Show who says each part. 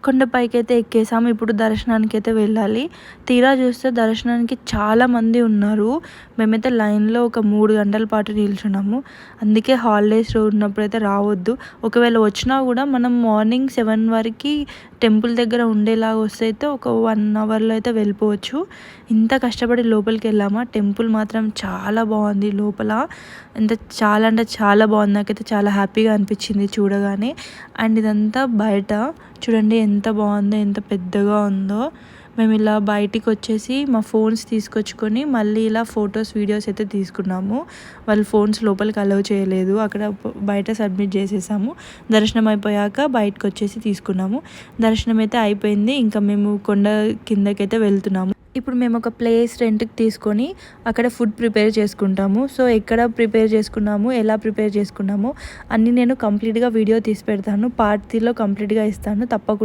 Speaker 1: కొండపైకైతే ఎక్కేసాము. ఇప్పుడు దర్శనానికైతే వెళ్ళాలి. తీరా చూస్తే దర్శనానికి చాలామంది ఉన్నారు. మేమైతే లైన్లో ఒక 3 గంటల పాటు నిల్చున్నాము. అందుకే హాలిడేస్ ఉన్నప్పుడైతే రావద్దు. ఒకవేళ వచ్చినా కూడా మనం మార్నింగ్ 7 వరకు టెంపుల్ దగ్గర ఉండేలాగా వస్తే అయితే ఒక 1 అవర్లో అయితే వెళ్ళిపోవచ్చు. ఇంత కష్టపడి లోపలికి వెళ్ళామా. టెంపుల్ మాత్రం చాలా బాగుంది. లోపల చాలా అంటే చాలా బాగుంది. నాకైతే చాలా హ్యాపీగా అనిపించింది చూడగానే. అండ్ ఇదంతా బయట చూడండి ఎంత బాగుందో, ఎంత పెద్దగా ఉందో. మేము ఇలా బయటికి వచ్చేసి మా ఫోన్స్ తీసుకొచ్చుకొని మళ్ళీ ఇలా ఫొటోస్ వీడియోస్ అయితే తీసుకున్నాము. వాళ్ళు ఫోన్స్ లోపలికి అలౌ చేయలేదు. అక్కడ బయట సబ్మిట్ చేసేసాము. దర్శనం అయిపోయాక బయటకు వచ్చేసి తీసుకున్నాము. దర్శనం అయితే అయిపోయింది. ఇంకా మేము కొండ కిందకైతే వెళ్తున్నాము. ఇప్పుడు మేము ఒక ప్లేస్ రెంట్కి తీసుకొని అక్కడ ఫుడ్ ప్రిపేర్ చేసుకుంటాము. సో ఎక్కడ ప్రిపేర్ చేసుకున్నాము, ఎలా ప్రిపేర్ చేసుకున్నాము అన్నీ నేను కంప్లీట్గా వీడియో తీసి పెడతాను. పార్ట్ 3లో కంప్లీట్గా ఇస్తాను తప్పకుండా.